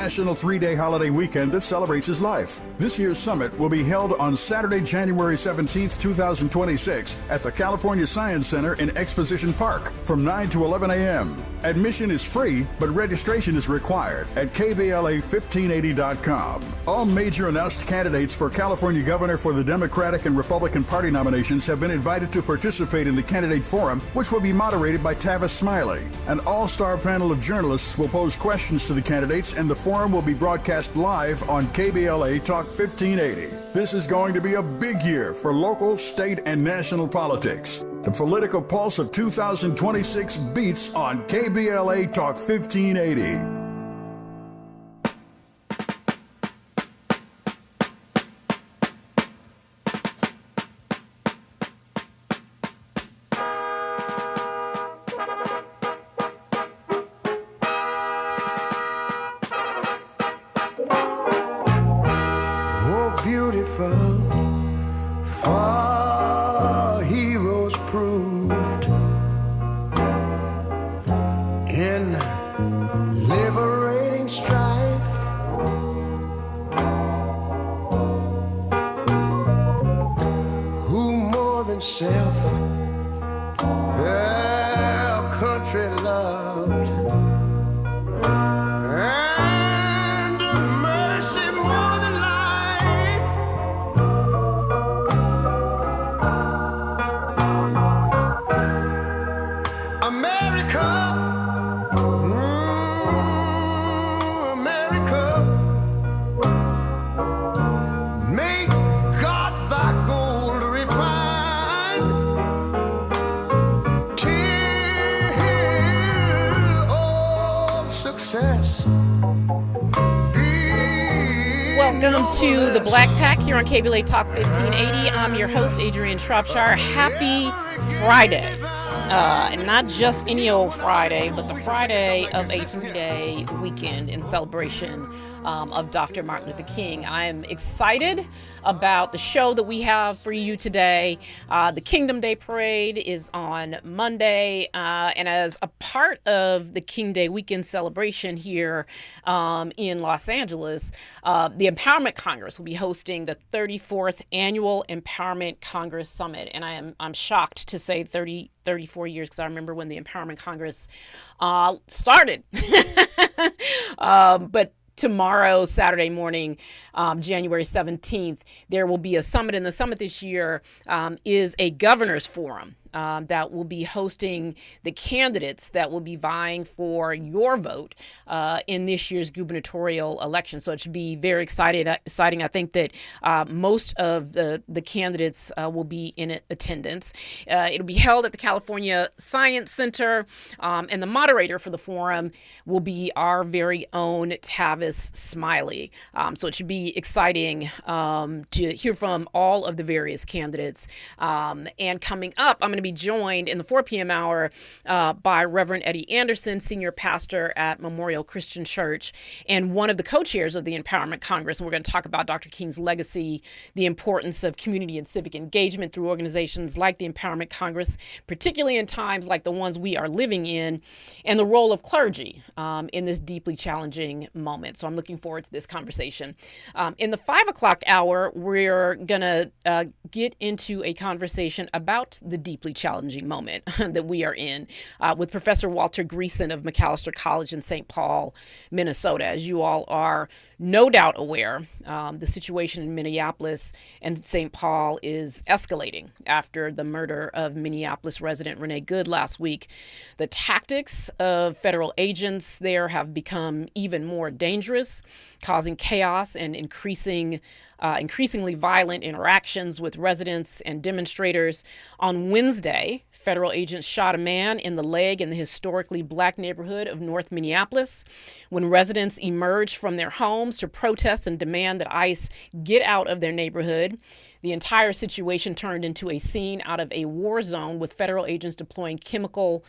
National three-day holiday weekend that celebrates his life. This year's summit will be held on Saturday, January 17th, 2026 at the California Science Center in Exposition Park from 9 to 11 a.m. Admission is free, but registration is required at KBLA1580.com. All major announced candidates for California governor for the Democratic and Republican Party nominations have been invited to participate in the candidate forum, which will be moderated by Tavis Smiley. An all-star panel of journalists will pose questions to the candidates, and the forum will be broadcast live on KBLA Talk 1580. This is going to be a big year for local, state, and national politics. The political pulse of 2026 beats on KBLA Talk 1580. Welcome to the Black Pack here on KBLA Talk 1580. I'm your host, Adrianne Shropshire. Happy Friday. And not just any old Friday, but the Friday of a three-day weekend in celebration of Dr. Martin Luther King. I am excited about the show that we have for you today. The Kingdom Day Parade is on Monday, and as a part of the King Day weekend celebration here in Los Angeles, the Empowerment Congress will be hosting the 34th Annual Empowerment Congress Summit, and I'm shocked to say 34 years, because I remember when the Empowerment Congress started. But tomorrow, Saturday morning, January 17th, there will be a summit, and the summit this year is a governor's forum that will be hosting the candidates that will be vying for your vote in this year's gubernatorial election. So it should be very exciting. I think that most of the candidates will be in attendance. It'll be held at the California Science Center, and the moderator for the forum will be our very own Tavis Smiley. So it should be exciting to hear from all of the various candidates. And coming up, I'm going to be joined in the 4 p.m. hour by Reverend Eddie Anderson, senior pastor at Memorial Christian Church and one of the co-chairs of the Empowerment Congress. And we're going to talk about Dr. King's legacy, the importance of community and civic engagement through organizations like the Empowerment Congress, particularly in times like the ones we are living in, and the role of clergy in this deeply challenging moment. So I'm looking forward to this conversation. In the 5 o'clock hour, we're going to get into a conversation about the deeply challenging moment that we are in with Professor Walter Greason of Macalester College in St. Paul, Minnesota. As you all are no doubt aware, the situation in Minneapolis and St. Paul is escalating after the murder of Minneapolis resident Renee Good last week. The tactics of federal agents there have become even more dangerous, causing chaos and increasingly violent interactions with residents and demonstrators. On Wednesday, federal agents shot a man in the leg in the historically black neighborhood of North Minneapolis when residents emerged from their homes to protest and demand that ICE get out of their neighborhood. The entire situation turned into a scene out of a war zone, with federal agents deploying chemical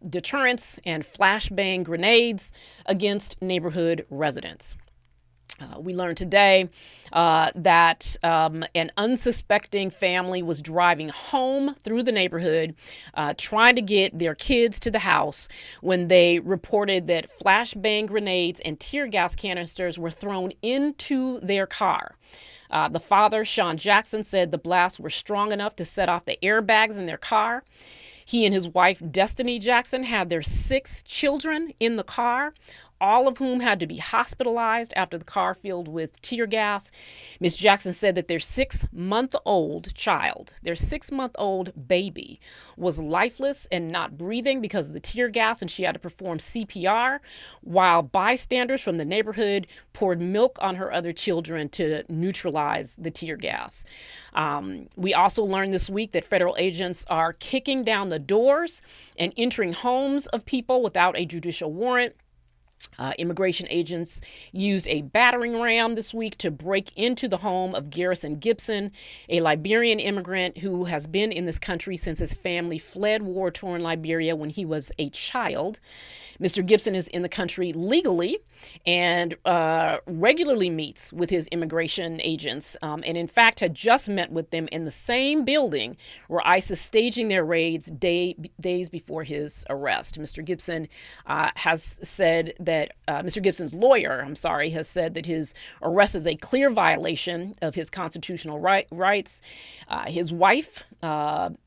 deterrents and flashbang grenades against neighborhood residents. We learned today that an unsuspecting family was driving home through the neighborhood, trying to get their kids to the house when they reported that flashbang grenades and tear gas canisters were thrown into their car. The father, Sean Jackson, said the blasts were strong enough to set off the airbags in their car. He and his wife, Destiny Jackson, had their 6 children in the car, all of whom had to be hospitalized after the car filled with tear gas. Ms. Jackson said that their 6-month-old child, their 6-month-old baby, was lifeless and not breathing because of the tear gas, and she had to perform CPR, while bystanders from the neighborhood poured milk on her other children to neutralize the tear gas. We also learned this week that federal agents are kicking down the doors and entering homes of people without a judicial warrant. Immigration agents used a battering ram this week to break into the home of Garrison Gibson, a Liberian immigrant who has been in this country since his family fled war-torn Liberia when he was a child. Mr. Gibson is in the country legally and regularly meets with his immigration agents, and in fact had just met with them in the same building where ICE is staging their raids days before his arrest. Mr. Gibson has said that Mr. Gibson's lawyer, has said that his arrest is a clear violation of his constitutional rights. His wife,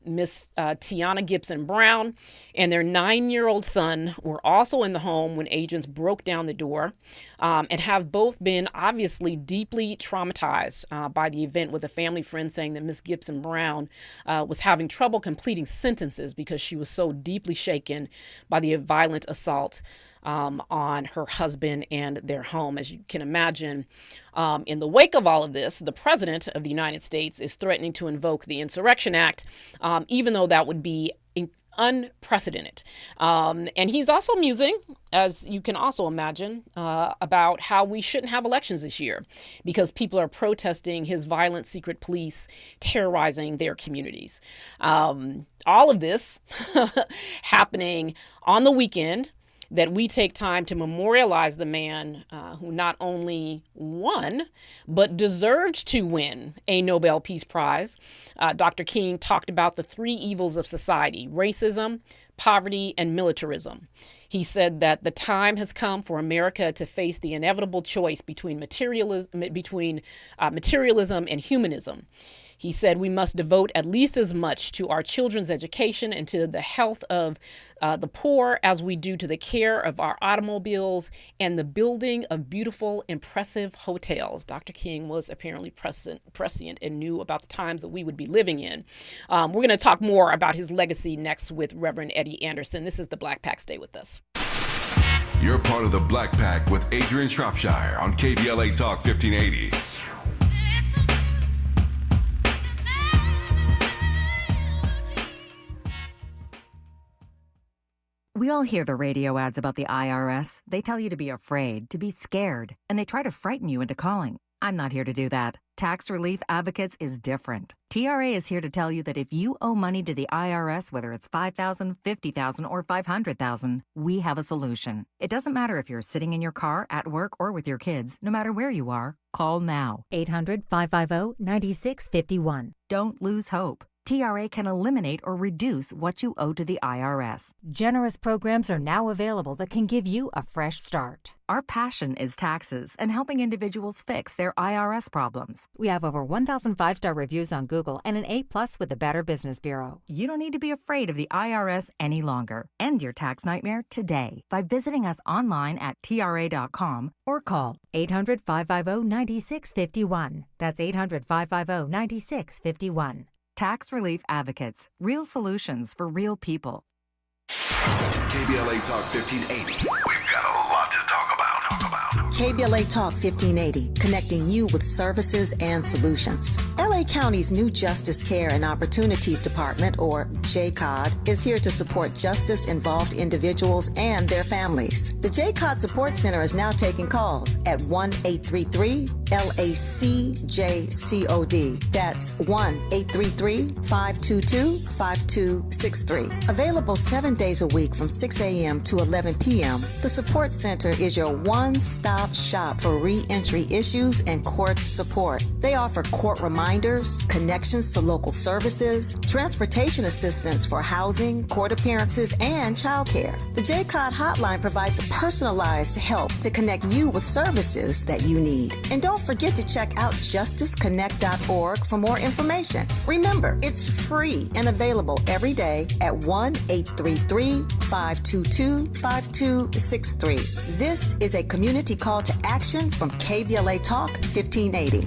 Miss Tiana Gibson Brown, and their 9-year-old son were also in the home when agents broke down the door, and have both been obviously deeply traumatized by the event, with a family friend saying that Miss Gibson Brown was having trouble completing sentences because she was so deeply shaken by the violent assault on her husband and their home. As you can imagine, in the wake of all of this, the president of the United States is threatening to invoke the Insurrection Act, even though that would be unprecedented. And he's also musing, as you can also imagine, about how we shouldn't have elections this year because people are protesting his violent secret police terrorizing their communities. All of this happening on the weekend that we take time to memorialize the man who not only won, but deserved to win a Nobel Peace Prize. Dr. King talked about the 3 evils of society: racism, poverty, and militarism. He said that the time has come for America to face the inevitable choice between materialism and humanism. He said we must devote at least as much to our children's education and to the health of the poor as we do to the care of our automobiles and the building of beautiful, impressive hotels. Dr. King was apparently prescient and knew about the times that we would be living in. We're going to talk more about his legacy next with Reverend Eddie Anderson. This is the Black Pack. Stay with us. You're part of the Black Pack with Adrianne Shropshire on KBLA Talk 1580. We all hear the radio ads about the IRS. They tell you to be afraid, to be scared, and they try to frighten you into calling. I'm not here to do that. Tax Relief Advocates is different. TRA is here to tell you that if you owe money to the IRS, whether it's $5,000, $50,000, or $500,000, we have a solution. It doesn't matter if you're sitting in your car, at work, or with your kids. No matter where you are, call now. 800-550-9651. Don't lose hope. TRA can eliminate or reduce what you owe to the IRS. Generous programs are now available that can give you a fresh start. Our passion is taxes and helping individuals fix their IRS problems. We have over 1,000 5-star reviews on Google and an A+ with the Better Business Bureau. You don't need to be afraid of the IRS any longer. End your tax nightmare today by visiting us online at TRA.com or call 800-550-9651. That's 800-550-9651. Tax Relief Advocates. Real solutions for real people. KBLA Talk 1580. We've got a lot to talk about. KBLA Talk 1580, connecting you with services and solutions. LA LA County's new Justice Care and Opportunities Department, or JCOD, is here to support justice-involved individuals and their families. The JCOD Support Center is now taking calls at 1-833-LACJCOD. That's 1-833-522-5263. Available 7 days a week from 6 a.m. to 11 p.m., the Support Center is your one-stop shop for re-entry issues and court support. They offer court reminders, connections to local services, transportation assistance for housing, court appearances, and childcare. The JCOD hotline provides personalized help to connect you with services that you need. And don't forget to check out justiceconnect.org for more information. Remember, it's free and available every day at 1-833-522-5263. This is a community call to action from KBLA Talk 1580.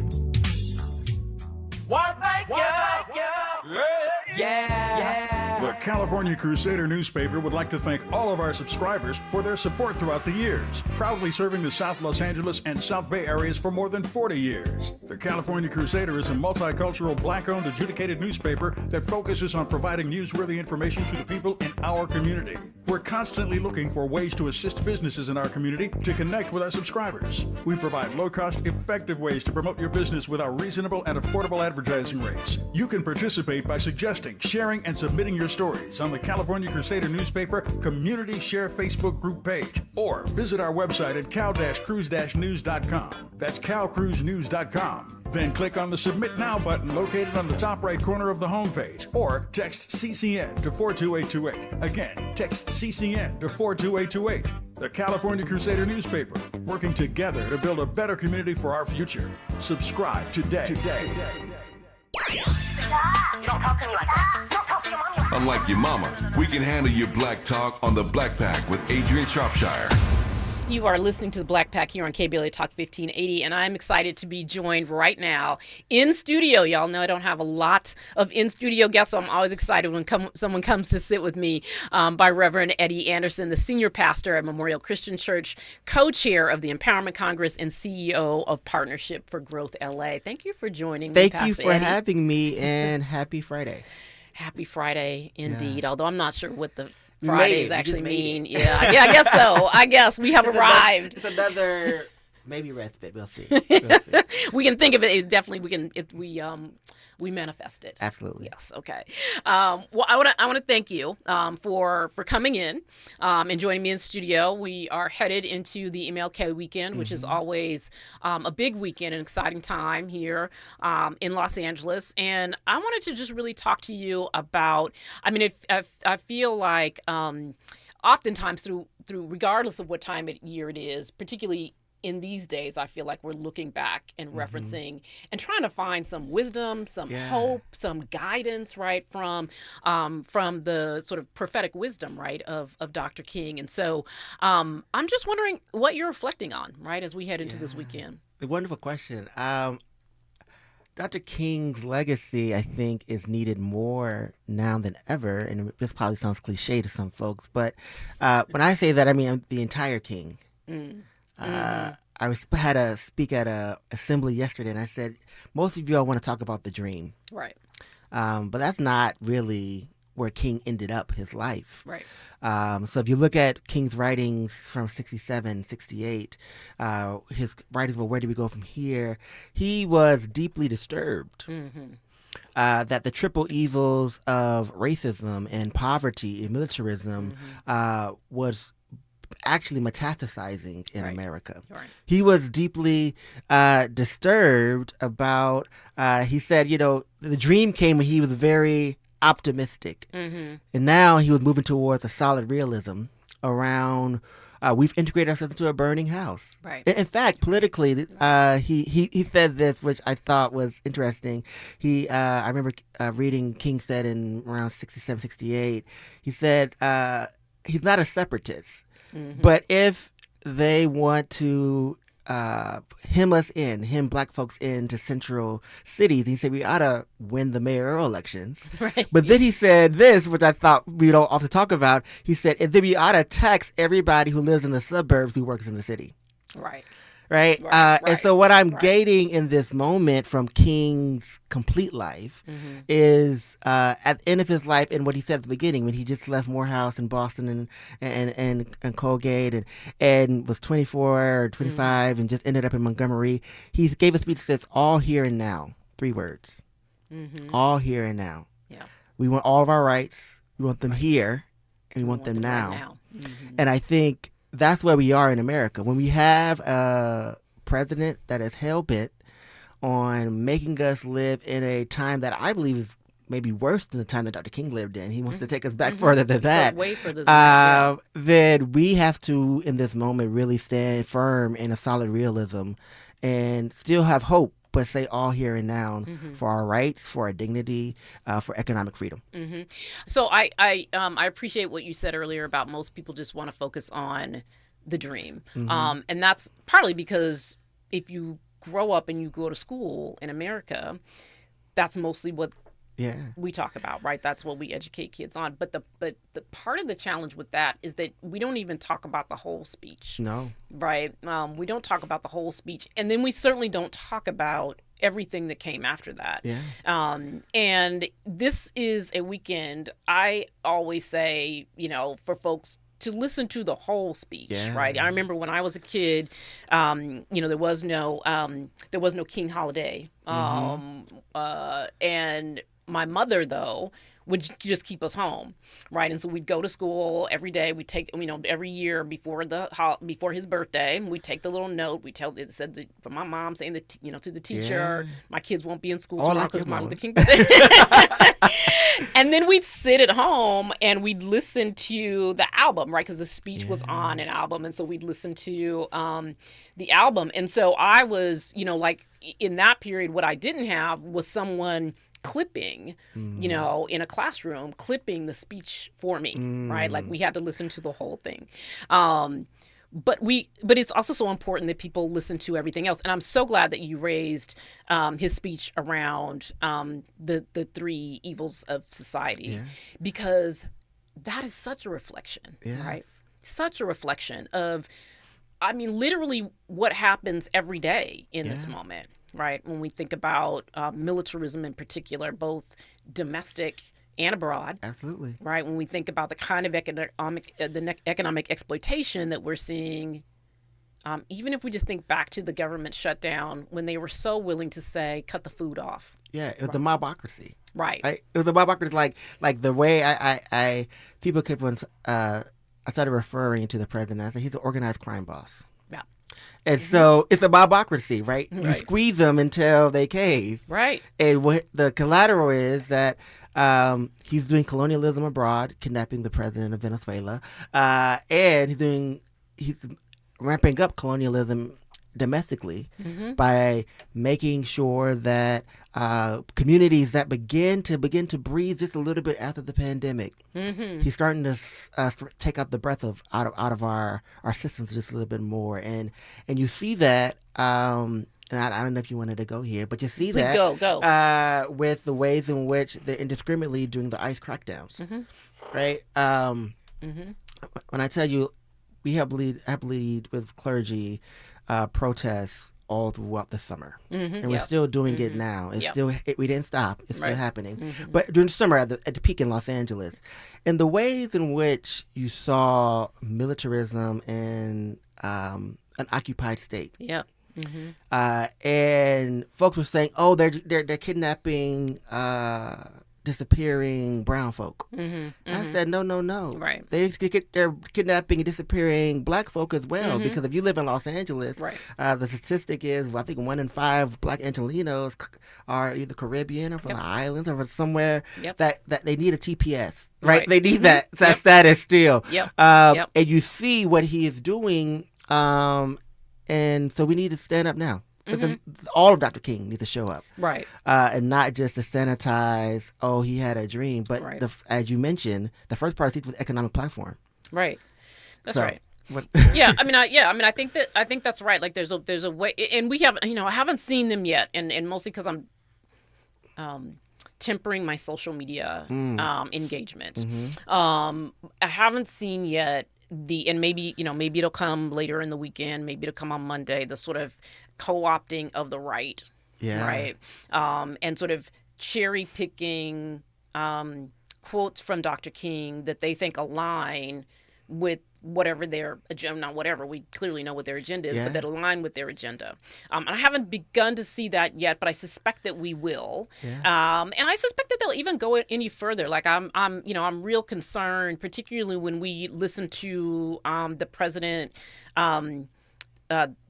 The California Crusader newspaper would like to thank all of our subscribers for their support throughout the years, proudly serving the South Los Angeles and South Bay areas for more than 40 years. The California Crusader is a multicultural, black-owned, adjudicated newspaper that focuses on providing newsworthy information to the people in our community. We're constantly looking for ways to assist businesses in our community to connect with our subscribers. We provide low-cost, effective ways to promote your business with our reasonable and affordable advertising rates. You can participate by suggesting, sharing, and submitting your stories on the California Crusader newspaper Community Share Facebook group page, or visit our website at cal-cruise-news.com. That's calcruisenews.com. Then click on the Submit Now button located on the top right corner of the homepage, or text CCN to 42828. Again, text CCN to 42828. The California Crusader newspaper, working together to build a better community for our future. Subscribe today. You don't talk to me like that. Don't talk to your mommy like that. Unlike your mama, we can handle your black talk on the Black Pack with Adrianne Shropshire. You are listening to the Black Pack here on KBLA Talk 1580, and I'm excited to be joined right now in studio. Y'all know I don't have a lot of in-studio guests, so I'm always excited when someone comes to sit with me, by Reverend Eddie Anderson, the senior pastor at Memorial Christian Church, co-chair of the Empowerment Congress, and CEO of Partnership for Growth LA. Thank you for joining me, Thank Pastor you for Eddie. having me, and happy Friday. Happy Friday, indeed, although I'm not sure what the We made Fridays it. actually We just mean. made it. Yeah, I guess so. I guess we have arrived. It's another maybe respite. We'll see. We'll see. We can think of it. Definitely, we can. We manifest it. Absolutely. Yes. Okay. Well, I want to thank you for coming in and joining me in studio. We are headed into the MLK weekend, which is always a big weekend, an exciting time here in Los Angeles. And I wanted to just really talk to you about. I mean, I feel like oftentimes through regardless of what time of year it is, particularly in these days, I feel like we're looking back and referencing and trying to find some wisdom, some hope, some guidance, right, from the sort of prophetic wisdom, right, of Dr. King. And so I'm just wondering what you're reflecting on, right, as we head into this weekend. A wonderful question. Dr. King's legacy, I think, is needed more now than ever. And this probably sounds cliche to some folks, but when I say that, I mean the entire King. I had a speak at a assembly yesterday, and I said, most of you all want to talk about the dream. Right. But that's not really where King ended up his life. Right. So if you look at King's writings from 67, 68, his writings were Where Do We Go From Here? He was deeply disturbed that the triple evils of racism and poverty and militarism was actually metastasizing in America. Right. He was deeply disturbed about, he said, the dream came when he was very optimistic. And now he was moving towards a solid realism around, we've integrated ourselves into a burning house. Right. In fact, politically, he said this, which I thought was interesting. I remember reading King said in around 67, 68, he said, he's not a separatist. But if they want to hem black folks into central cities, he said we ought to win the mayoral elections. Right. But then he said this, which I thought we don't often talk about. He said, and then we ought to tax everybody who lives in the suburbs who works in the city. Right. right? Right, And so what I'm right. gaining in this moment from King's complete life is at the end of his life and what he said at the beginning when he just left Morehouse in Boston and Colgate and was 24 or 25 and just ended up in Montgomery. He gave a speech that says, all here and now. 3 words. All here and now. Yeah. We want all of our rights. We want them here and we want them now. Right now. And I think that's where we are in America. When we have a president that is hell-bent on making us live in a time that I believe is maybe worse than the time that Dr. King lived in. He wants to take us back further than that. Way further than that. Then we have to, in this moment, really stand firm in a solid realism and still have hope, but say all here and now for our rights, for our dignity, for economic freedom. So I appreciate what you said earlier about most people just want to focus on the dream. And that's partly because if you grow up and you go to school in America, that's mostly what we talk about, right? That's what we educate kids on. But the part of the challenge with that is that we don't even talk about the whole speech. No. Right? We don't talk about the whole speech. And then we certainly don't talk about everything that came after that. Yeah. And this is a weekend, I always say, for folks to listen to the whole speech, right? I remember when I was a kid, there was no King holiday, and my mother though would just keep us home, right? And so we'd go to school every day. We take, every year before his birthday, we'd take the little note. It said from my mom saying that to the teacher, my kids won't be in school tomorrow because Martin Luther King birthday. And then we'd sit at home and we'd listen to the album, right? Because the speech was on an album, and so we'd listen to the album. And so I was, like in that period, what I didn't have was someone clipping, in a classroom, clipping the speech for me, right? Like we had to listen to the whole thing. But it's also so important that people listen to everything else. And I'm so glad that you raised his speech around the 3 evils of society, because that is such a reflection, right? Such a reflection of, literally what happens every day in this moment. Right, when we think about militarism in particular, both domestic and abroad. Absolutely. Right, when we think about the kind of economic exploitation that we're seeing, even if we just think back to the government shutdown when they were so willing to say, cut the food off. Yeah, it was the mobocracy. Right. It was the mobocracy, like the way I people kept on. I started referring to the president. I said he's an organized crime boss. Yeah. And so it's a mobocracy, right? You squeeze them until they cave. Right. And what the collateral is that he's doing colonialism abroad, kidnapping the president of Venezuela, and he's ramping up colonialism domestically by making sure that communities that begin to breathe just a little bit after the pandemic, he's starting to take out the breath out of our systems just a little bit more, and you see that. And I don't know if you wanted to go here, but you see that go. With the ways in which they're indiscriminately doing the ICE crackdowns, right? When I tell you, we have lead with clergy protests all throughout the summer, and we're still doing it now. It's still we didn't stop. It's still happening. But during the summer, at the peak in Los Angeles, and the ways in which you saw militarism in an occupied state. Yeah. And folks were saying, "Oh, they're kidnapping, disappearing brown folk." I said, "No. Right. They're kidnapping and disappearing black folk as well. Because if you live in Los Angeles, the statistic is, I think 1 in 5 black Angelenos are either Caribbean or from the islands or from somewhere that they need a TPS. Right? They need that status still. And you see what he is doing." And so we need to stand up now. All of Dr. King needs to show up. Right. And not just to sanitize, oh, he had a dream. But as you mentioned, the first part of the was economic platform. Right. That's right. I think that's right. Like there's a way, and we haven't, I haven't seen them yet. And mostly because I'm tempering my social media engagement. I haven't seen yet and maybe it'll come later in the weekend, maybe it'll come on Monday, the sort of co-opting of the right, right, and sort of cherry picking quotes from Dr. King that they think align with whatever their agenda, not whatever, we clearly know what their agenda is, but that align with their agenda. And I haven't begun to see that yet, but I suspect that we will. And I suspect that they'll even go any further. Like I'm real concerned, particularly when we listen to the president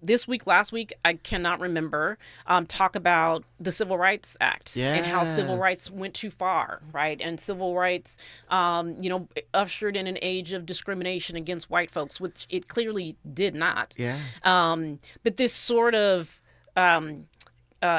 this week, last week, I cannot remember, talk about the Civil Rights Act and how civil rights went too far, right? And civil rights, ushered in an age of discrimination against white folks, which it clearly did not. But this sort of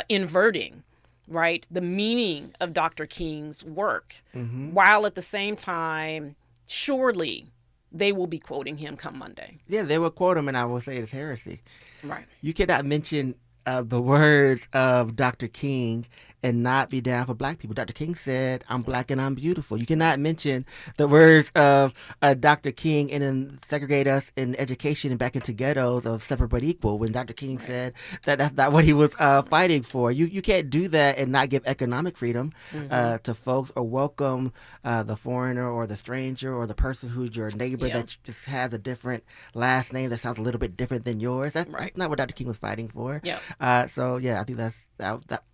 inverting, right, the meaning of Dr. King's work, while at the same time, surely they will be quoting him come Monday. Yeah, they will quote him, and I will say it's heresy. Right. You cannot mention the words of Dr. King and not be down for black people. Dr. King said, "I'm black and I'm beautiful." You cannot mention the words of Dr. King and then segregate us in education and back into ghettos of separate but equal when Dr. King said that that's not what he was fighting for. You can't do that and not give economic freedom to folks or welcome the foreigner or the stranger or the person who's your neighbor that just has a different last name that sounds a little bit different than yours. That's not what Dr. King was fighting for. I think that's that.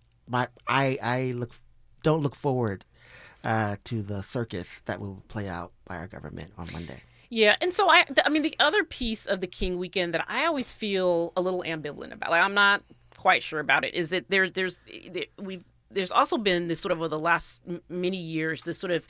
I don't look forward to the circus that will play out by our government on Monday. Yeah, and so the other piece of the King weekend that I always feel a little ambivalent about, like I'm not quite sure about it, is that there's also been this sort of over the last many years this sort of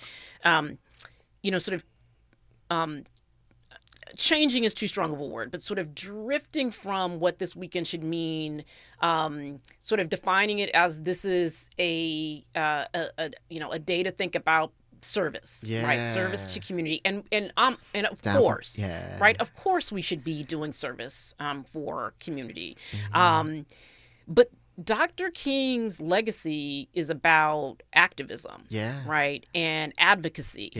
changing is too strong of a word, but sort of drifting from what this weekend should mean, sort of defining it as this is a day to think about service, right? Service to community, and of course, right? Of course, we should be doing service for community, but Dr. King's legacy is about activism, right, and advocacy,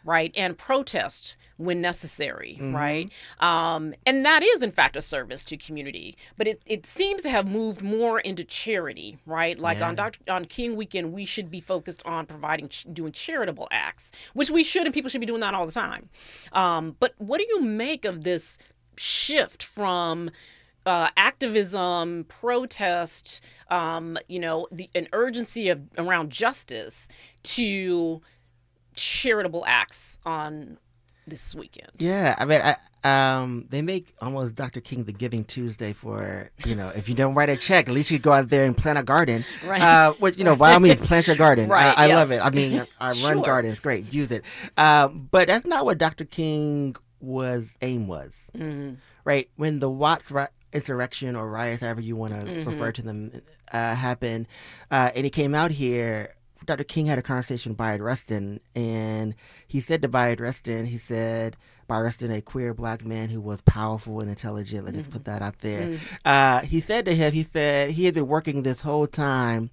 right, and protest when necessary, right, and that is in fact a service to community. But it seems to have moved more into charity, right? Like on King Weekend, we should be focused on doing charitable acts, which we should, and people should be doing that all the time. But what do you make of this shift from activism, protest, an urgency around justice to charitable acts on this weekend? Yeah, I mean, they make almost Dr. King the Giving Tuesday for, if you don't write a check, at least you go out there and plant a garden. Right. By all means, plant your garden. Right. I love it. I mean, I run gardens. Great. Use it. But that's not what Dr. King aim was. Right. When the Watts insurrection or riots, however you want to refer to them, happened, and he came out here, Dr. King had a conversation with Bayard Rustin, and he said to Bayard Rustin, Bayard Rustin, a queer black man who was powerful and intelligent, let's just put that out there. He said to him, he had been working this whole time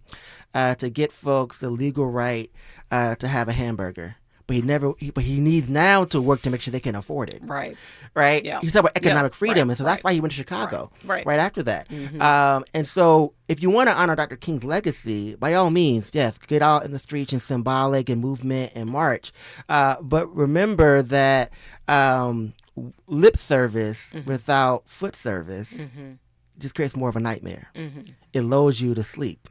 to get folks the legal right to have a hamburger. But he needs now to work to make sure they can afford it. Right. Yeah. He's talking about economic freedom, and so that's why he went to Chicago. Right after that. And so, if you want to honor Dr. King's legacy, by all means, yes, get out in the streets and symbolic and movement and march. But remember that lip service without foot service just creates more of a nightmare. It lulls you to sleep.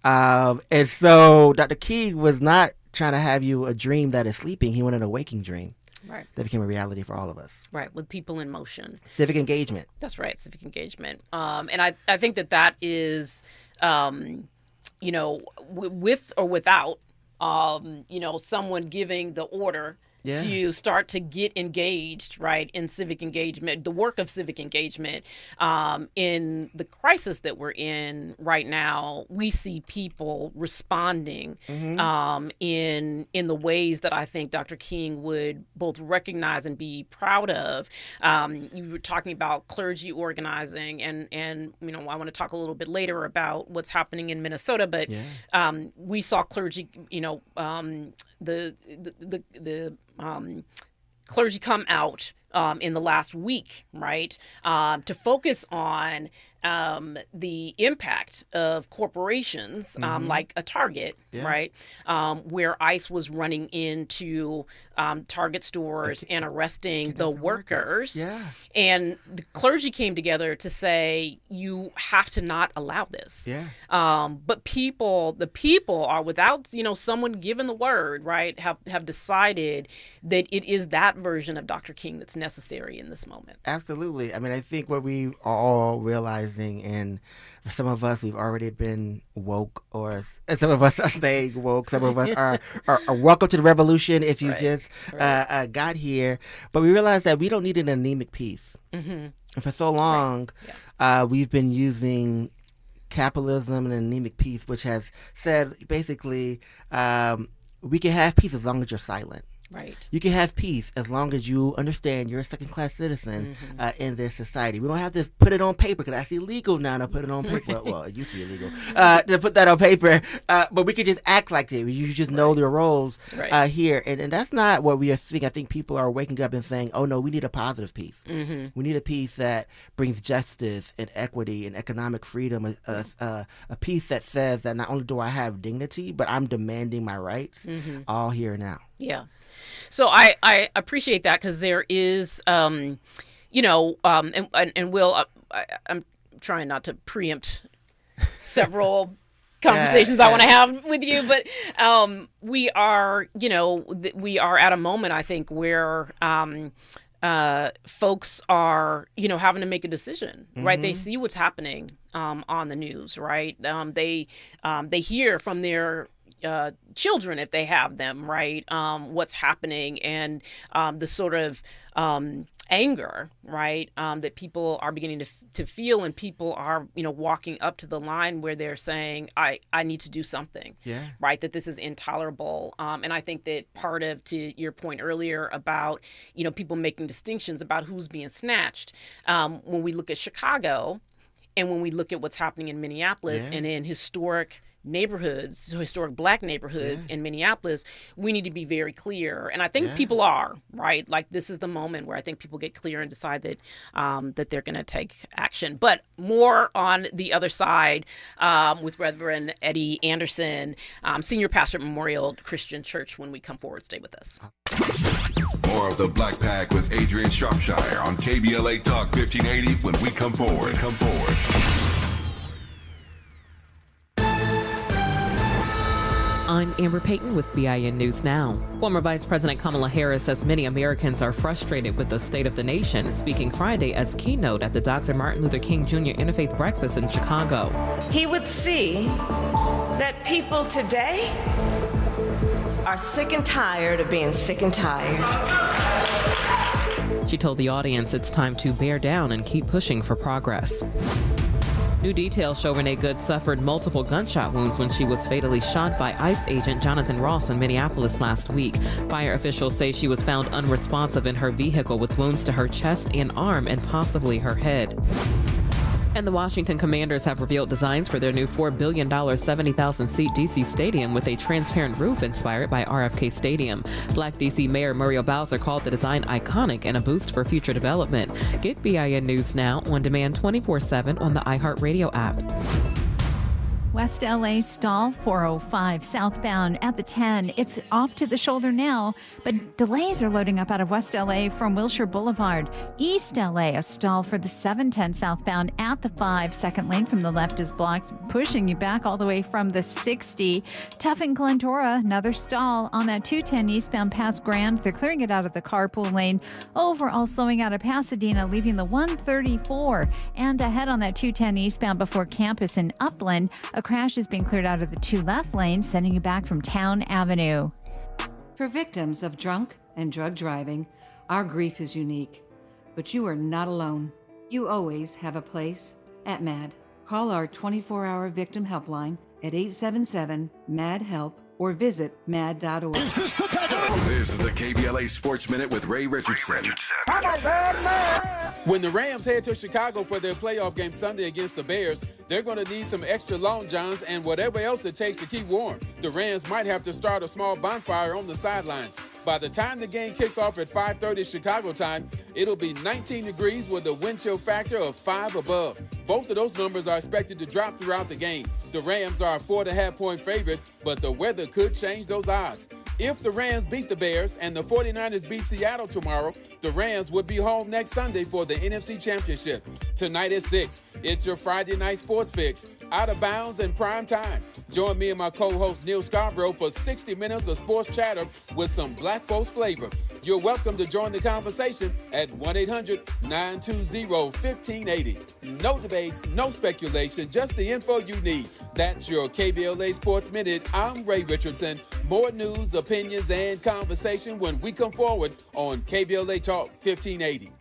And so, Dr. King was not trying to have you a dream that is sleeping. He wanted a waking dream. Right. That became a reality for all of us. Right, with people in motion. Civic engagement. That's right, civic engagement. And I think that is, with or without, someone giving the order to start to get engaged, right, in civic engagement, the work of civic engagement. In the crisis that we're in right now, we see people responding in the ways that I think Dr. King would both recognize and be proud of. You were talking about clergy organizing, and I want to talk a little bit later about what's happening in Minnesota, but we saw clergy, the clergy come out in the last week, right, to focus on the impact of corporations like a Target, right, where ICE was running into Target stores and arresting the workers. Yeah. And the clergy came together to say, you have to not allow this. Yeah. But the people are, without, someone given the word, right, have decided that it is that version of Dr. King that's necessary in this moment. Absolutely. I mean, I think what we are all realizing, and for some of us, we've already been woke, and some of us are staying woke. Some of us are welcome to the revolution if you just got here. But we realize that we don't need an anemic peace. And for so long, we've been using capitalism and anemic peace, which has said basically we can have peace as long as you're silent. Right. You can have peace as long as you understand you're a second-class citizen in this society. We don't have to put it on paper, because that's illegal now to put it on paper. Well, it used to be illegal to put that on paper. But we could just act like it. You just know your roles here. And that's not what we are seeing. I think people are waking up and saying, oh, no, we need a positive peace. We need a peace that brings justice and equity and economic freedom, a peace that says that not only do I have dignity, but I'm demanding my rights all here now. Yeah. So I appreciate that, because there is, and Will, I'm trying not to preempt several conversations I want to have with you, but we are at a moment, I think, where folks are, having to make a decision, right? They see what's happening on the news, right? They hear from their children, if they have them, right, what's happening, and the sort of anger, right, that people are beginning to feel, and people are, walking up to the line where they're saying, I need to do something, right, that this is intolerable. And I think that part of, to your point earlier about, people making distinctions about who's being snatched, when we look at Chicago, and when we look at what's happening in Minneapolis and in historic Black neighborhoods in Minneapolis, we need to be very clear. And I think people are, right? Like, this is the moment where I think people get clear and decide that that they're going to take action. But more on the other side with Reverend Eddie Anderson, Senior Pastor at Memorial Christian Church, when we come forward. Stay with us. More of the Black Pack with Adrianne Shropshire on KBLA Talk 1580 when we come forward. I'm Amber Payton with BIN News Now. Former Vice President Kamala Harris says many Americans are frustrated with the state of the nation, speaking Friday as keynote at the Dr. Martin Luther King Jr. Interfaith Breakfast in Chicago. He would see that people today are sick and tired of being sick and tired. She told the audience it's time to bear down and keep pushing for progress. New details show Renee Good suffered multiple gunshot wounds when she was fatally shot by ICE agent Jonathan Ross in Minneapolis last week. Fire officials say she was found unresponsive in her vehicle with wounds to her chest and arm and possibly her head. And the Washington Commanders have revealed designs for their new $4 billion, 70,000-seat D.C. stadium with a transparent roof inspired by RFK Stadium. Black D.C. Mayor Muriel Bowser called the design iconic and a boost for future development. Get BIN News Now on demand 24/7 on the iHeartRadio app. West LA stall 405 southbound at the 10. It's off to the shoulder now, but delays are loading up out of West LA from Wilshire Boulevard. East LA, a stall for the 710 southbound at the 5. Second lane from the left is blocked, pushing you back all the way from the 60. Tough in Glentora, another stall on that 210 eastbound past Grand. They're clearing it out of the carpool lane. Overall slowing out of Pasadena, leaving the 134. And ahead on that 210 eastbound before Campus in Upland, a crash is being cleared out of the 2 left lanes, sending you back from Town Avenue. For victims of drunk and drug driving, our grief is unique. But you are not alone. You always have a place at MAD. Call our 24-hour victim helpline at 877-MAD-HELP or visit mad.org. This is the KBLA Sports Minute with Ray Richardson. When the Rams head to Chicago for their playoff game Sunday against the Bears, they're going to need some extra long johns and whatever else it takes to keep warm. The Rams might have to start a small bonfire on the sidelines. By the time the game kicks off at 5:30 Chicago time, it'll be 19 degrees with a wind chill factor of 5 above. Both of those numbers are expected to drop throughout the game. The Rams are a 4.5-point favorite, but the weather could change those odds. If the Rams beat the Bears and the 49ers beat Seattle tomorrow, the Rams would be home next Sunday for the NFC Championship. Tonight at 6, it's your Friday night sports fix, out of bounds and prime time. Join me and my co-host Neil Scarborough for 60 minutes of sports chatter with some black folks flavor. You're welcome to join the conversation at 1-800-920-1580. No debates, no speculation, just the info you need. That's your KBLA Sports Minute. I'm Ray Richardson. More news, opinions, and conversation when we come forward on KBLA Talk 1580.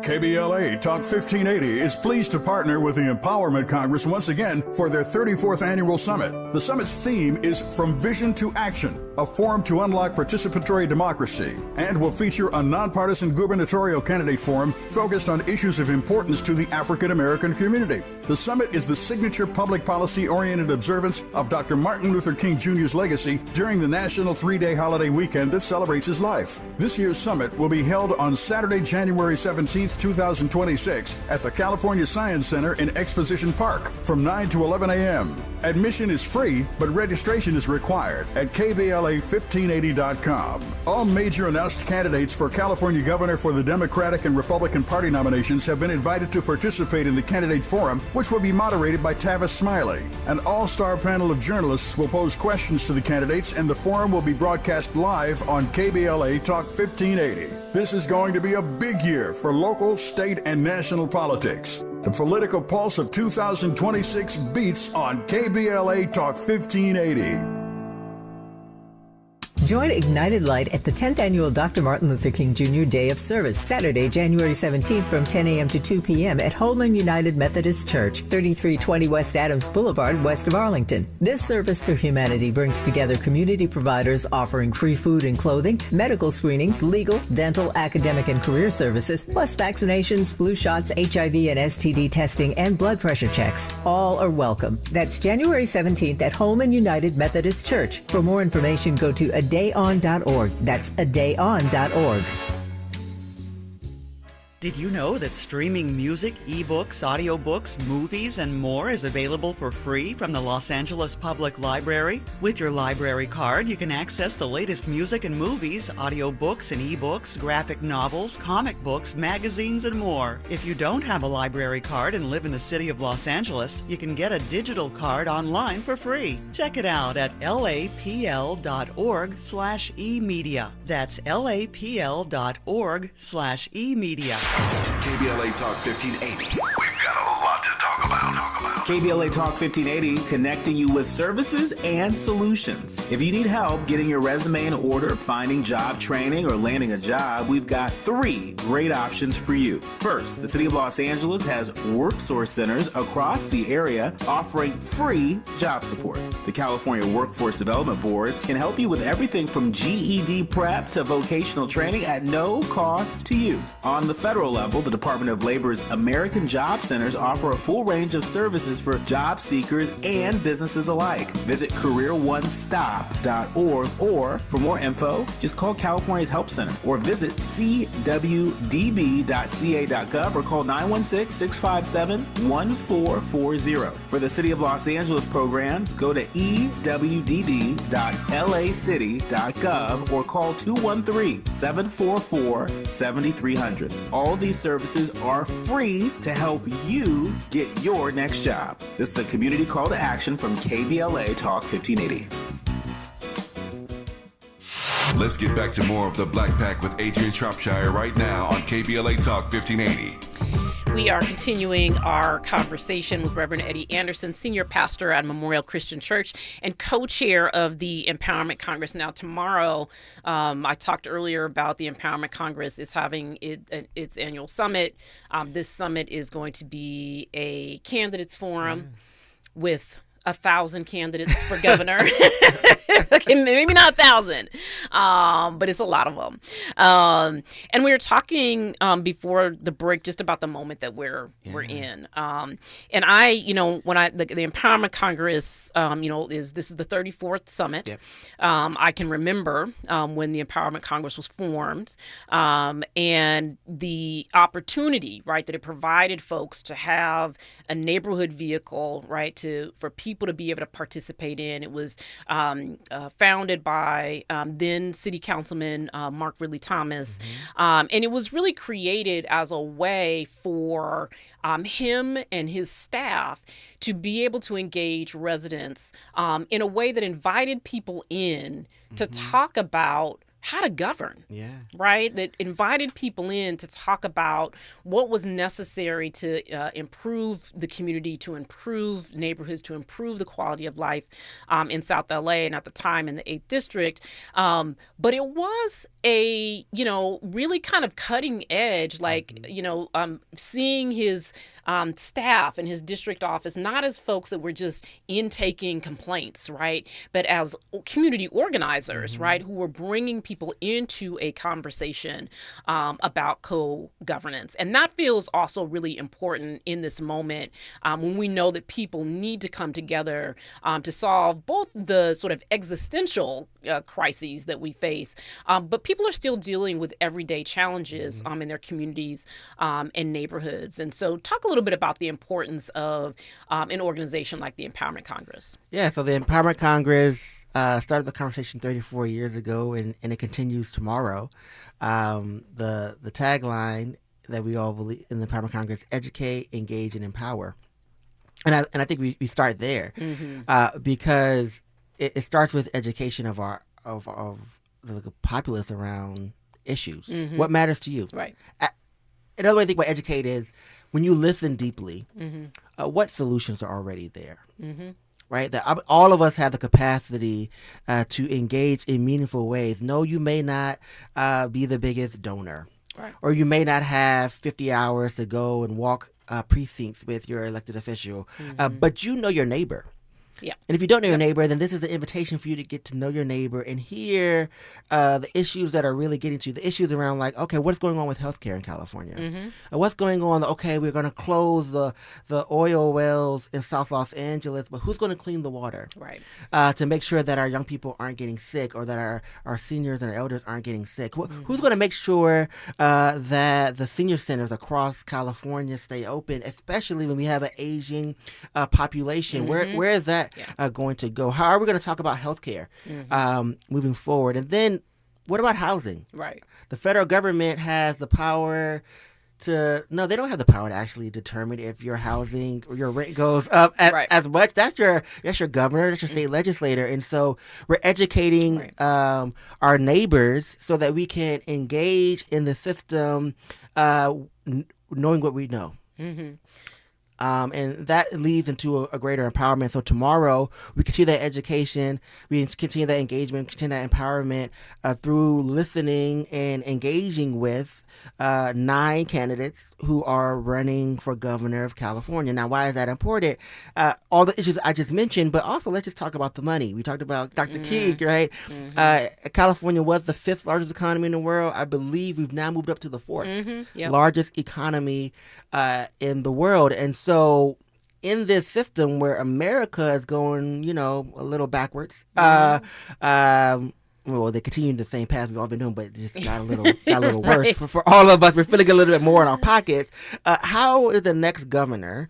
KBLA Talk 1580 is pleased to partner with the Empowerment Congress once again for their 34th annual summit. The summit's theme is From Vision to Action, a forum to unlock participatory democracy, and will feature a nonpartisan gubernatorial candidate forum focused on issues of importance to the African American community. The summit is the signature public policy-oriented observance of Dr. Martin Luther King Jr.'s legacy during the national 3-day holiday weekend that celebrates his life. This year's summit will be held on Saturday, January 17th, 2026 at the California Science Center in Exposition Park from 9 to 11 a.m. Admission is free, but registration is required at KBLA1580.com. All major announced candidates for California governor for the Democratic and Republican Party nominations have been invited to participate in the candidate forum, which will be moderated by Tavis Smiley. An all-star panel of journalists will pose questions to the candidates, and the forum will be broadcast live on KBLA Talk 1580. This is going to be a big year for local, state, and national politics. The political pulse of 2026 beats on KBLA Talk 1580. Join Ignited Light at the 10th Annual Dr. Martin Luther King Jr. Day of Service, Saturday, January 17th from 10 a.m. to 2 p.m. at Holman United Methodist Church, 3320 West Adams Boulevard, west of Arlington. This service for humanity brings together community providers offering free food and clothing, medical screenings, legal, dental, academic, and career services, plus vaccinations, flu shots, HIV and STD testing, and blood pressure checks. All are welcome. That's January 17th at Holman United Methodist Church. For more information, go to adayon.org. That's adayon.org. Did you know that streaming music, ebooks, audiobooks, movies, and more is available for free from the Los Angeles Public Library? With your library card, you can access the latest music and movies, audiobooks and ebooks, graphic novels, comic books, magazines, and more. If you don't have a library card and live in the city of Los Angeles, you can get a digital card online for free. Check it out at lapl.org/emedia. That's lapl.org/emedia. KBLA Talk 1580. We've got a lot to talk about. KBLA Talk 1580, connecting you with services and solutions. If you need help getting your resume in order, finding job training, or landing a job, we've got 3 great options for you. First, the City of Los Angeles has WorkSource centers across the area offering free job support. The California Workforce Development Board can help you with everything from GED prep to vocational training at no cost to you. On the federal level, the Department of Labor's American Job Centers offer a full range of services for job seekers and businesses alike. Visit careeronestop.org, or for more info, just call California's Help Center or visit cwdb.ca.gov or call 916-657-1440. For the City of Los Angeles programs, go to ewdd.lacity.gov or call 213-744-7300. All these services are free to help you get your next job. This is a community call to action from KBLA Talk 1580. Let's get back to more of the Black Pack with Adrianne Shropshire right now on KBLA Talk 1580. We are continuing our conversation with Reverend Eddie Anderson, Senior Pastor at Memorial Christian Church and co-chair of the Empowerment Congress. Now, tomorrow, I talked earlier about the Empowerment Congress is having its annual summit. This summit is going to be a candidates forum with 1,000 candidates for governor. Okay, maybe not 1,000, but it's a lot of them. And we were talking before the break just about the moment that we're in. And I, when the Empowerment Congress, this is the 34th summit. Yep. I can remember when the Empowerment Congress was formed, and the opportunity, right, that it provided folks to have a neighborhood vehicle, right, for people to be able to participate in. It was founded by then City Councilman Mark Ridley Thomas, and it was really created as a way for him and his staff to be able to engage residents in a way that invited people in to talk about how to govern, right? That invited people in to talk about what was necessary to improve the community, to improve neighborhoods, to improve the quality of life in South LA and at the time in the 8th District. But it was a, really kind of cutting edge, seeing his staff and his district office, not as folks that were just intaking complaints, right? But as community organizers, right? Who were bringing people into a conversation about co-governance. And that feels also really important in this moment when we know that people need to come together to solve both the sort of existential crises that we face, but people are still dealing with everyday challenges in their communities and neighborhoods. And so talk a little bit about the importance of an organization like the Empowerment Congress. Yeah, so the Empowerment Congress started the conversation 34 years ago, and it continues tomorrow. The tagline that we all believe in the Empowerment Congress: educate, engage, and empower. And I think we start there because it starts with education of the populace around issues. What matters to you? Right. Another way to think about educate is when you listen deeply, what solutions are already there? Right? That all of us have the capacity to engage in meaningful ways. No, you may not be the biggest donor. Right. Or you may not have 50 hours to go and walk precincts with your elected official, but you know your neighbor. Yeah. And if you don't know your neighbor, then this is an invitation for you to get to know your neighbor and hear the issues that are really getting to you. The issues around okay, what's going on with healthcare in California? What's going on? Okay, we're going to close the oil wells in South Los Angeles, but who's going to clean the water? Right. To make sure that our young people aren't getting sick, or that our seniors and our elders aren't getting sick. Who's going to make sure that the senior centers across California stay open, especially when we have an aging population? Where is that going to go? How are we going to talk about healthcare moving forward? And then what about housing? Right. The federal government has the power they don't have the power to actually determine if your housing or your rent goes up as much. That's your governor, that's your state legislator. And so we're educating our neighbors so that we can engage in the system knowing what we know. And that leads into a greater empowerment. So tomorrow, we continue that education, we continue that engagement, continue that empowerment through listening and engaging with 9 candidates who are running for governor of California. Now, why is that important? All the issues I just mentioned, but also let's just talk about the money. We talked about Dr. King, right? California was the 5th largest economy in the world. I believe we've now moved up to the 4th largest economy in the world. And so in this system where America is going, a little backwards, well, they continue the same path we've all been doing, but it just got a little worse for all of us. We're feeling a little bit more in our pockets. How is the next governor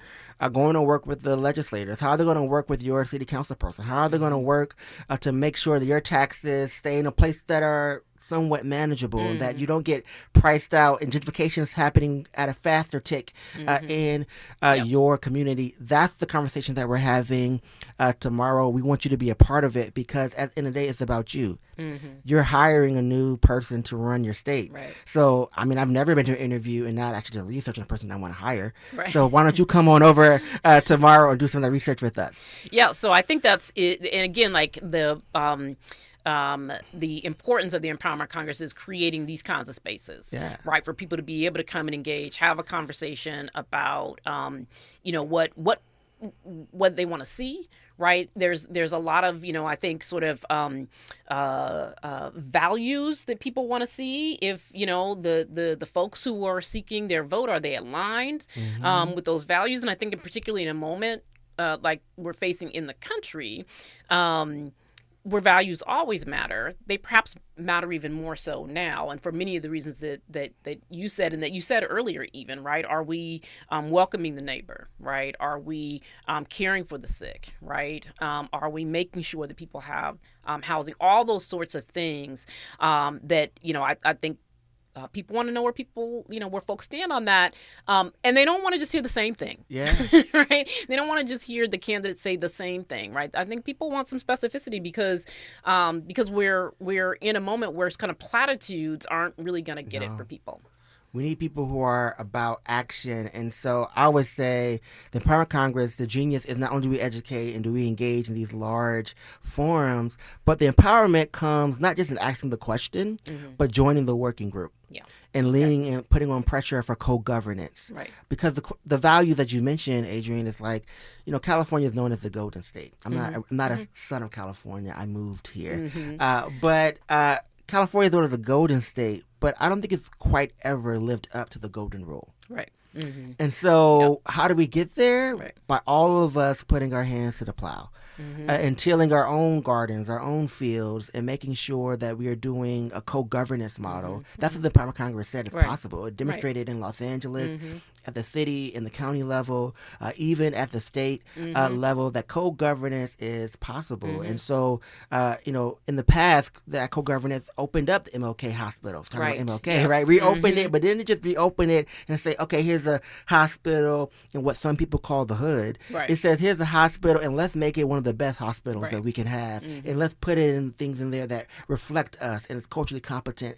going to work with the legislators? How are they going to work with your city council person? How are they going to work to make sure that your taxes stay in a place that are somewhat manageable, and that you don't get priced out, and gentrification is happening at a faster tick in your community? That's the conversation that we're having tomorrow. We want you to be a part of it, because at the end of the day, it's about you. You're hiring a new person to run your state. Right. So, I've never been to an interview and not actually done research on the person I want to hire. Right. So why don't you come on over tomorrow and do some of that research with us? Yeah, so I think that's it. And again, the importance of the Empowerment Congress is creating these kinds of spaces, right, for people to be able to come and engage, have a conversation about, what what they want to see, right? There's a lot of, I think sort of values that people want to see. If, the folks who are seeking their vote, are they aligned with those values? And I think particularly in a moment like we're facing in the country, where values always matter, they perhaps matter even more so now. And for many of the reasons that you said, and that you said earlier even, right? Are we welcoming the neighbor, right? Are we caring for the sick, right? Are we making sure that people have housing? All those sorts of things that, I think people want to know where folks stand on that. And they don't want to just hear the same thing. Yeah. Right? They don't want to just hear the candidates say the same thing, right? I think people want some specificity because we're in a moment where it's kind of platitudes aren't really going to get it for people. We need people who are about action. And so I would say the Empowerment Congress, the genius is not only do we educate and do we engage in these large forums, but the empowerment comes not just in asking the question, but joining the working group. Yeah. And leaning and putting on pressure for co-governance. Right. Because the value that you mentioned, Adrianne, is like, California is known as the Golden State. I'm not a son of California. I moved here. But California is known as the Golden State, but I don't think it's quite ever lived up to the golden rule. Right. And so how do we get there? Right. By all of us putting our hands to the plow. And tilling our own gardens, our own fields, and making sure that we are doing a co-governance model. That's what the Empowerment Congress said is possible. It demonstrated in Los Angeles, at the city, in the county level, even at the state level, that co-governance is possible. And so, in the past, that co-governance opened up the MLK hospital. MLK, right? Reopened it, but didn't just reopen it and say, okay, here's a hospital in what some people call the hood. Right. It says, here's a hospital, and let's make it one of the best hospitals that we can have, and let's put things in there that reflect us, and it's culturally competent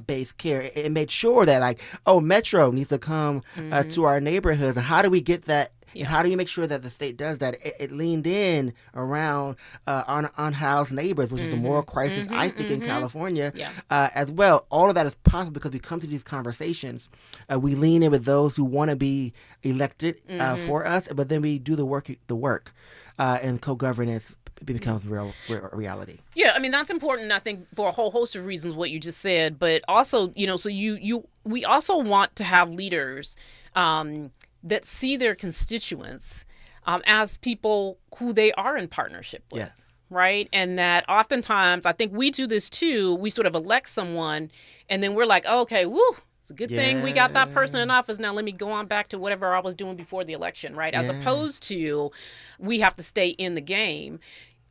based care. It made sure that Metro needs to come to our neighborhoods, and how do we get that? And how do you make sure that the state does that? It leaned in around unhoused neighbors, which is the moral crisis, I think, in California as well. All of that is possible because we come to these conversations. We lean in with those who want to be elected for us, but then we do the work, and co-governance becomes real reality. Yeah, I mean, that's important, I think, for a whole host of reasons, what you just said. But also, we also want to have leaders that see their constituents as people who they are in partnership with. Yes. Right? And that oftentimes, I think we do this too, we sort of elect someone and then we're like, oh, okay, woo, it's a good thing we got that person in office. Now let me go on back to whatever I was doing before the election, right? As opposed to we have to stay in the game,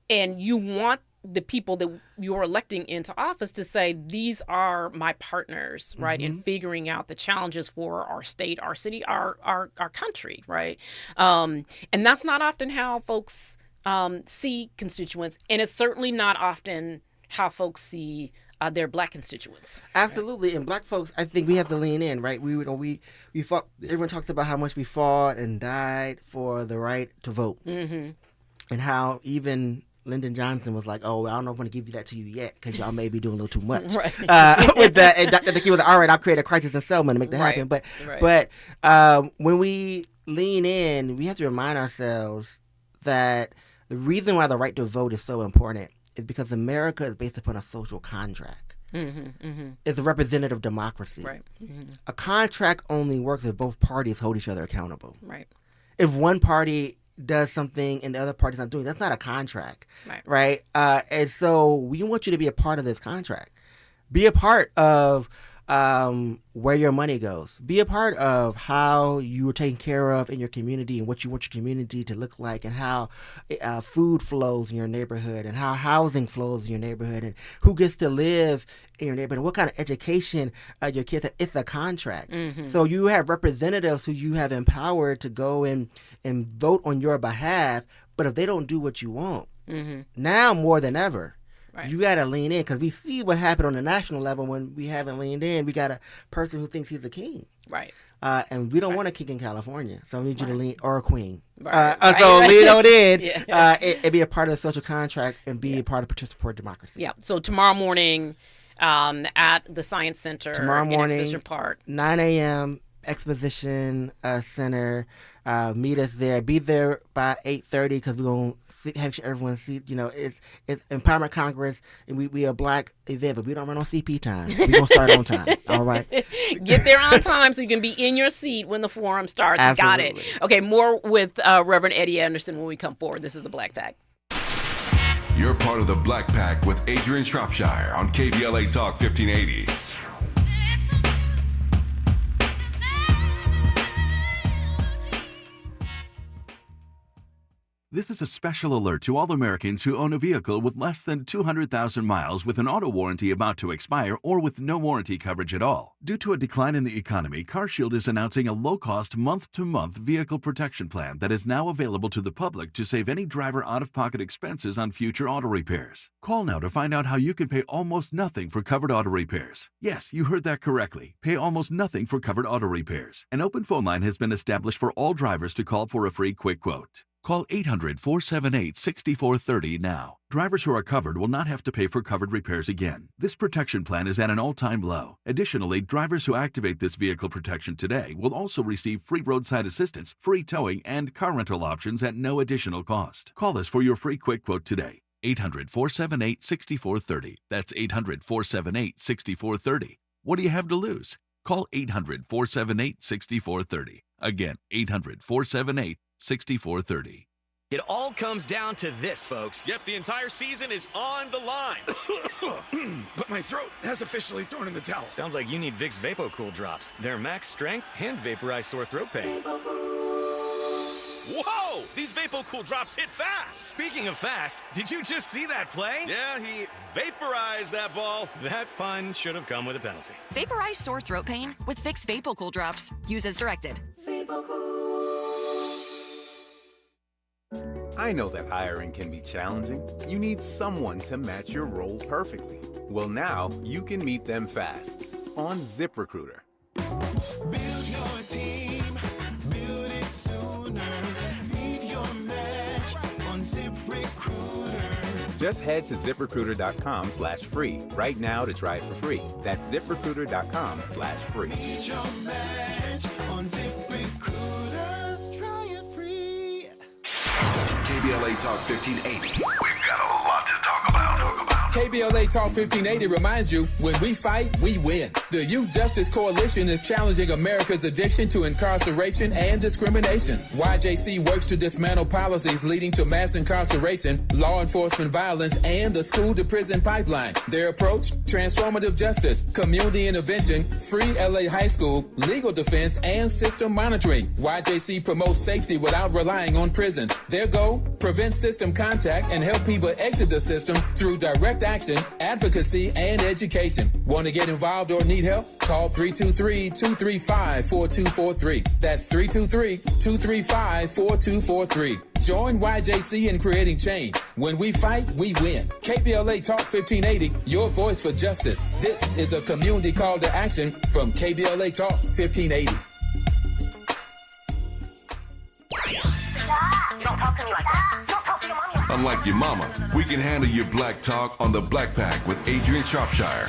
and you want the people that you're electing into office to say, these are my partners, right, in figuring out the challenges for our state, our city, our country, right? And that's not often how folks see constituents, and it's certainly not often how folks see their Black constituents. Absolutely, and Black folks, I think we have to lean in, right? We fought. Everyone talks about how much we fought and died for the right to vote, and how even Lyndon Johnson was like, oh, I don't know if I want to give you that to you yet because y'all may be doing a little too much with that. And Dr. Dickey was like, all right, I'll create a crisis in Selma to make that happen. But when we lean in, we have to remind ourselves that the reason why the right to vote is so important is because America is based upon a social contract. It's a representative democracy. Right. A contract only works if both parties hold each other accountable. Right. If one party does something and the other party's not doing, that's not a contract, right? And so we want you to be a part of this contract. Be a part of where your money goes. Be a part of how you are taken care of in your community and what you want your community to look like, and how food flows in your neighborhood, and how housing flows in your neighborhood, and who gets to live in your neighborhood, and what kind of education your kids have. It's a contract. So you have representatives who you have empowered to go and vote on your behalf, but if they don't do what you want, now more than ever, you got to lean in, because we see what happened on the national level when we haven't leaned in. We got a person who thinks he's a king. Right. And we don't want a king in California, so I need you to lean, or a queen. Lean on in and be a part of the social contract and be a part of participatory democracy. Yeah. So tomorrow morning at the Science Center in Exhibition Park. 9 a.m. Exposition Center. Meet us there. Be there by 8:30 because we're going to have everyone see. It's Empowerment Congress, and we a Black event, but we don't run on CP time. We're going to start on time. All right? Get there on time so you can be in your seat when the forum starts. Absolutely. Got it. Okay, more with Reverend Eddie Anderson when we come forward. This is the Black Pack. You're part of the Black Pack with Adrianne Shropshire on KBLA Talk 1580. This is a special alert to all Americans who own a vehicle with less than 200,000 miles with an auto warranty about to expire or with no warranty coverage at all. Due to a decline in the economy, CarShield is announcing a low-cost month-to-month vehicle protection plan that is now available to the public to save any driver out-of-pocket expenses on future auto repairs. Call now to find out how you can pay almost nothing for covered auto repairs. Yes, you heard that correctly. Pay almost nothing for covered auto repairs. An open phone line has been established for all drivers to call for a free quick quote. Call 800-478-6430 now. Drivers who are covered will not have to pay for covered repairs again. This protection plan is at an all-time low. Additionally, drivers who activate this vehicle protection today will also receive free roadside assistance, free towing, and car rental options at no additional cost. Call us for your free quick quote today. 800-478-6430. That's 800-478-6430. What do you have to lose? Call 800-478-6430. Again, 800-478-6430. It all comes down to this, folks. Yep, the entire season is on the line. But my throat has officially thrown in the towel. Sounds like you need Vicks VapoCool drops. They're max strength and vaporize sore throat pain. Whoa! These VapoCool drops hit fast. Speaking of fast, did you just see that play? Yeah, he vaporized that ball. That pun should have come with a penalty. Vaporize sore throat pain with Vicks VapoCool drops. Use as directed. I know that hiring can be challenging. You need someone to match your role perfectly. Well, now you can meet them fast on ZipRecruiter. Build your team, build it sooner. Meet your match on ZipRecruiter. Just head to ZipRecruiter.com/free right now to try it for free. That's ZipRecruiter.com/free. Meet your match on ZipRecruiter. Try it free. KBLA Talk 1580. We've got a lot to talk about. KBLA Talk 1580 reminds you, when we fight, we win. The Youth Justice Coalition is challenging America's addiction to incarceration and discrimination. YJC works to dismantle policies leading to mass incarceration, law enforcement violence, and the school-to-prison pipeline. Their approach, transformative justice, community intervention, free LA high school, legal defense, and system monitoring. YJC promotes safety without relying on prisons. Their goal, prevent system contact and help people exit the system through direct action, advocacy, and education. Want to get involved or need help? Call 323-235-4243. That's 323-235-4243. Join YJC in creating change. When we fight, we win. KBLA Talk 1580, your voice for justice. This is a community call to action from KBLA Talk 1580. You don't talk to me like that. Don't talk to your mommy like that. Unlike your mama, we can handle your black talk on the Black Pack with Adrianne Shropshire.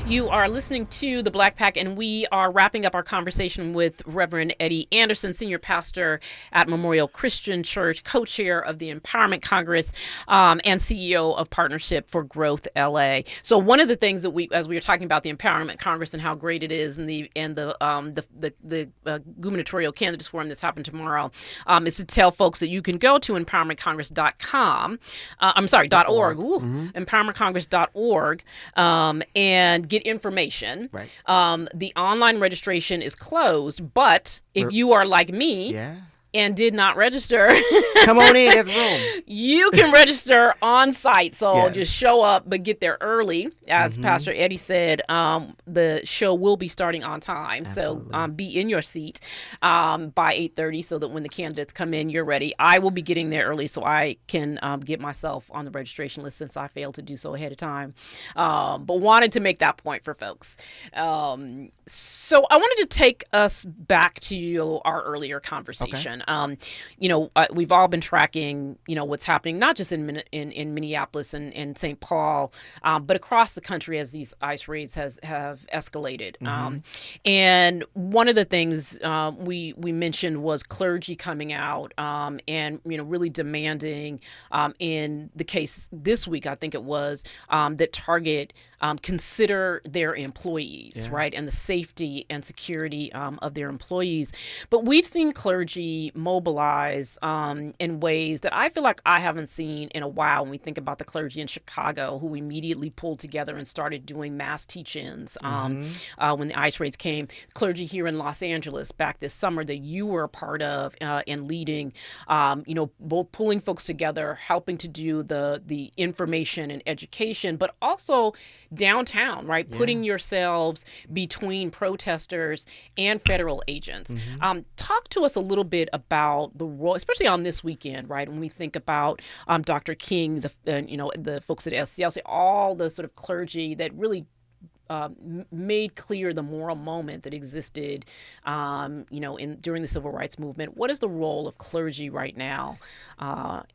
You are listening to the Black Pack, and we are wrapping up our conversation with Reverend Eddie Anderson, senior pastor at Memorial Christian Church, co-chair of the Empowerment Congress, and CEO of Partnership for Growth LA. So one of the things that as we were talking about the Empowerment Congress and how great it is, and the gubernatorial candidates forum that's happening tomorrow, is to tell folks that you can go to empowermentcongress.com. .org. Empowermentcongress.org, and get information. Right. The online registration is closed, but if you are like me and did not register, come on in, there's room. You can register on site. So just show up, but get there early. As Pastor Eddie said, the show will be starting on time. Absolutely. So be in your seat by 8:30 so that when the candidates come in, you're ready. I will be getting there early so I can get myself on the registration list since I failed to do so ahead of time. But wanted to make that point for folks. So I wanted to take us back to our earlier conversation. on. We've all been tracking, what's happening, not just in Minneapolis and St. Paul, but across the country as these ICE raids have escalated. And one of the things we mentioned was clergy coming out and really demanding, in the case this week, I think it was, that Target consider their employees, right, and the safety and security of their employees. But we've seen clergy mobilize in ways that I feel like I haven't seen in a while. When we think about the clergy in Chicago, who immediately pulled together and started doing mass teach-ins when the ICE raids came. Clergy here in Los Angeles back this summer that you were a part of and leading, both pulling folks together, helping to do the information and education, but also downtown, right? Putting yourselves between protesters and federal agents. Talk to us a little bit about the role, especially on this weekend, right? When we think about Dr. King, the folks at SCLC, all the sort of clergy that really made clear the moral moment that existed, during the civil rights movement. What is the role of clergy right now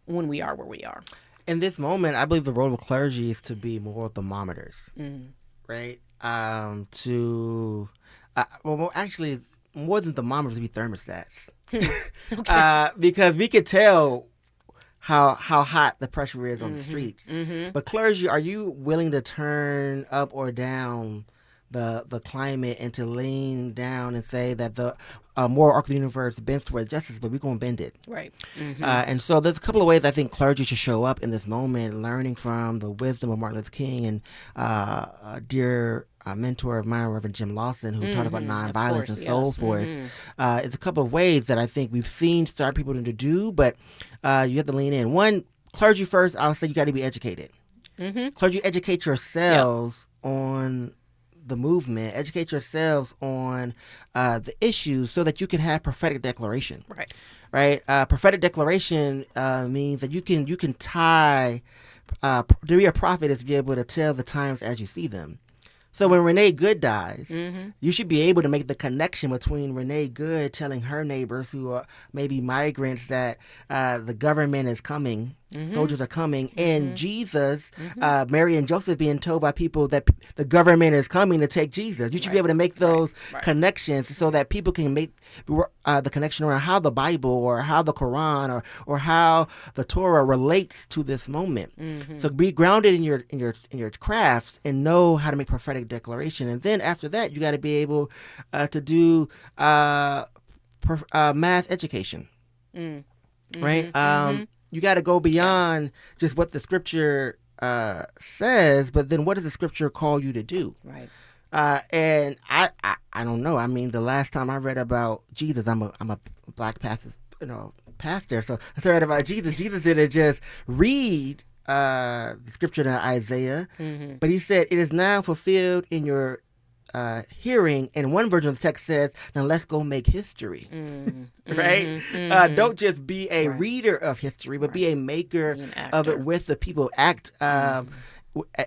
when we are where we are? In this moment, I believe the role of clergy is to be more thermometers, right? Actually, more than thermometers, be thermostats, because we could tell how hot the pressure is on the streets. But clergy, are you willing to turn up or down the climate and to lean down and say that the moral arc of the universe bends towards justice, but we're going to bend it? Right. And so there's a couple of ways I think clergy should show up in this moment, learning from the wisdom of Martin Luther King and a dear mentor of mine, Reverend Jim Lawson, who taught about nonviolence and soul force. It's a couple of ways that I think we've seen start people to do, but you have to lean in. One, clergy first, I'll say you got to be educated. Clergy, educate yourselves on the movement, educate yourselves on the issues so that you can have prophetic declaration. Right. Prophetic declaration means that you can tie, to be a prophet is to be able to tell the times as you see them. So when Renee Good dies, you should be able to make the connection between Renee Good telling her neighbors who are maybe migrants that the government is coming, soldiers are coming, and Jesus, Mary and Joseph being told by people that the government is coming to take Jesus. You should be able to make those connections so that people can make the connection around how the Bible or how the Quran or how the Torah relates to this moment. So be grounded in your craft and know how to make prophetic declaration. And then after that, you got to be able to do math education. Right? You got to go beyond just what the scripture says, but then what does the scripture call you to do? Right. And I don't know. I mean, the last time I read about Jesus, I'm a black pastor, so I read about Jesus. Jesus didn't just read the scripture in Isaiah, but he said it is now fulfilled in your hearing, and one version of the text says, now let's go make history. Right? Don't just be a reader of history, but be a maker of it with the people. Act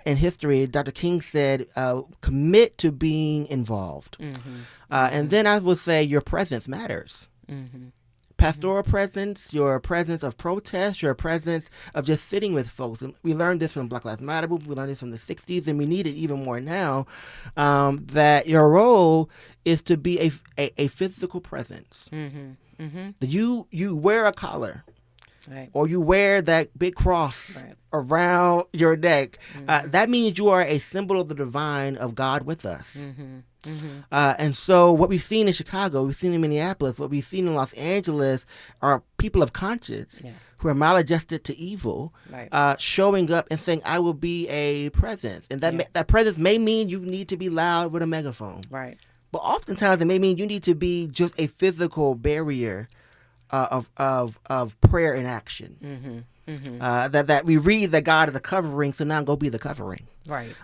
in history. Dr. King said, commit to being involved. And then I would say your presence matters. Pastoral presence, your presence of protest, your presence of just sitting with folks. And we learned this from Black Lives Matter movement, we learned this from the 60s, and we need it even more now, that your role is to be a physical presence. You wear a collar. Or you wear that big cross around your neck. That means you are a symbol of the divine of God with us. And so what we've seen in Chicago, we've seen in Minneapolis, what we've seen in Los Angeles are people of conscience who are maladjusted to evil, showing up and saying, I will be a presence. And that presence may mean you need to be loud with a megaphone. But oftentimes it may mean you need to be just a physical barrier of prayer and action. That we read that God is a covering, so now go be the covering.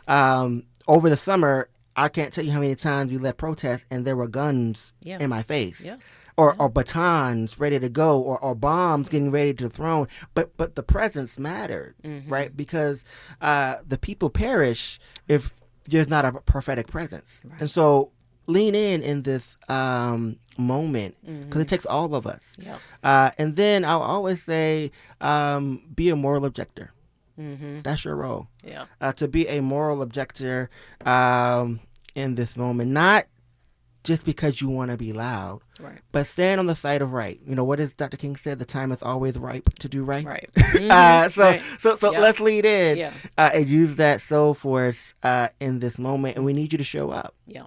Over the summer, I can't tell you how many times we led protests and there were guns in my face. Or batons ready to go, or bombs getting ready to thrown. But the presence mattered, right? Because the people perish if there's not a prophetic presence. And so lean in this moment, because it takes all of us. Yep. And then I'll always say, be a moral objector. That's your role. Yeah. To be a moral objector in this moment, not just because you want to be loud, right, but stand on the side of right. You know, what does Dr. King said? The time is always ripe to do right. Right. So Yep. let's lead in Yeah. and use that soul force in this moment, and we need you to show up. Yeah.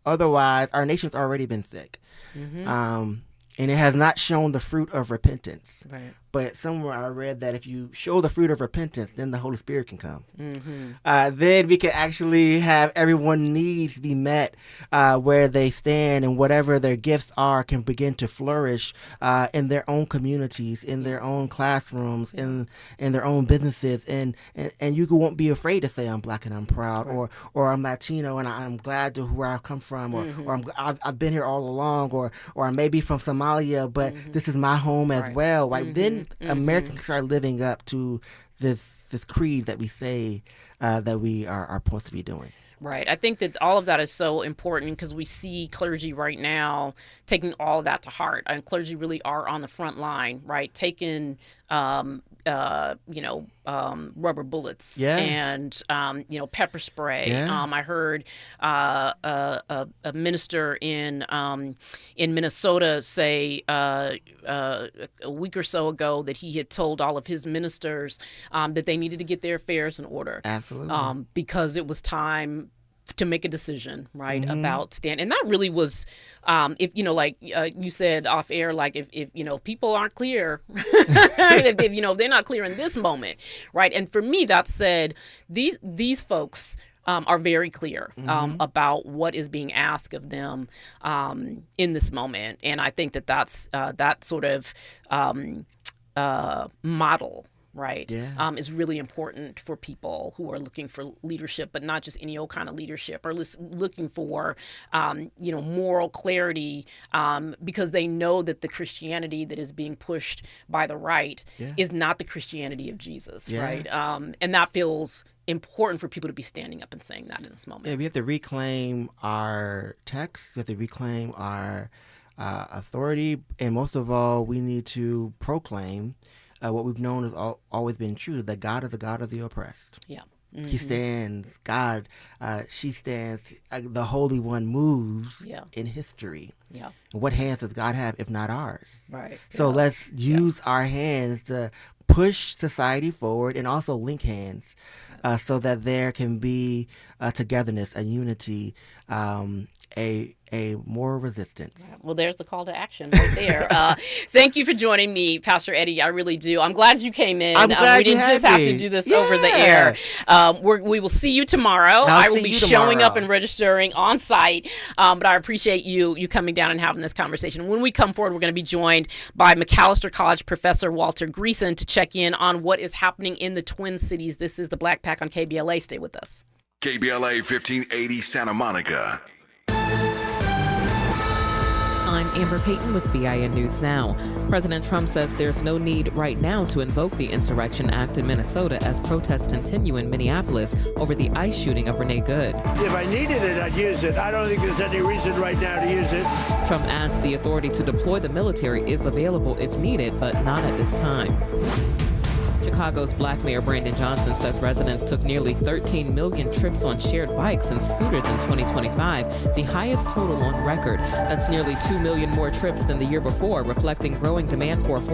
Otherwise, our nation's already been sick. And it has not shown the fruit of repentance. Right. But somewhere I read that if you show the fruit of repentance, then the Holy Spirit can come. Then we can actually have everyone's needs be met where they stand, and whatever their gifts are can begin to flourish in their own communities, in their own classrooms, in their own businesses. And you won't be afraid to say, I'm Black and I'm proud, or I'm Latino and I'm glad to where I've come from, or I've been here all along, or I may be from Somalia, but this is my home as well. Right? Then Americans start living up to this creed that we say that we are supposed to be doing. Right. I think that all of that is so important because we see clergy right now taking all of that to heart. And clergy really are on the front line, right? Taking, rubber bullets and, pepper spray. Yeah. I heard a minister in Minnesota say a week or so ago that he had told all of his ministers that they needed to get their affairs in order. Absolutely. Because it was time to make a decision, right, about stand. And that really was, if, you said off air, like if people aren't clear, if they're not clear in this moment, right? And for me, that said, these folks are very clear about what is being asked of them in this moment. And I think that's that sort of model, right, is really important for people who are looking for leadership, but not just any old kind of leadership, or looking for, moral clarity, because they know that the Christianity that is being pushed by the right is not the Christianity of Jesus, right? And that feels important for people to be standing up and saying that in this moment. Yeah, we have to reclaim our text. We have to reclaim our authority, and most of all, we need to proclaim what we've known has always been true, that God is the God of the oppressed. Yeah. He stands, God, she stands, the Holy One moves in history. Yeah. What hands does God have if not ours? Right. So let's use our hands to push society forward, and also link hands so that there can be togetherness, a unity, a moral resistance. Well, there's the call to action right there. Thank you for joining me, Pastor Eddie. I really do. I'm glad you came in. I'm glad we didn't just have to do this over the air. We will see you tomorrow. I will be showing up and registering on site. But I appreciate you coming down and having this conversation. When we come forward, we're going to be joined by McAllister College Professor Walter Greason to check in on what is happening in the Twin Cities. This is the Black Pack on KBLA. Stay with us. KBLA 1580 Santa Monica. I'm Amber Payton with BIN News Now. President Trump says there's no need right now to invoke the Insurrection Act in Minnesota as protests continue in Minneapolis over the ICE shooting of Renee Good. If I needed it, I'd use it. I don't think there's any reason right now to use it. Trump adds the authority to deploy the military is available if needed, but not at this time. Chicago's Black Mayor Brandon Johnson says residents took nearly 13 million trips on shared bikes and scooters in 2025, the highest total on record. That's nearly 2 million more trips than the year before, reflecting growing demand for affordable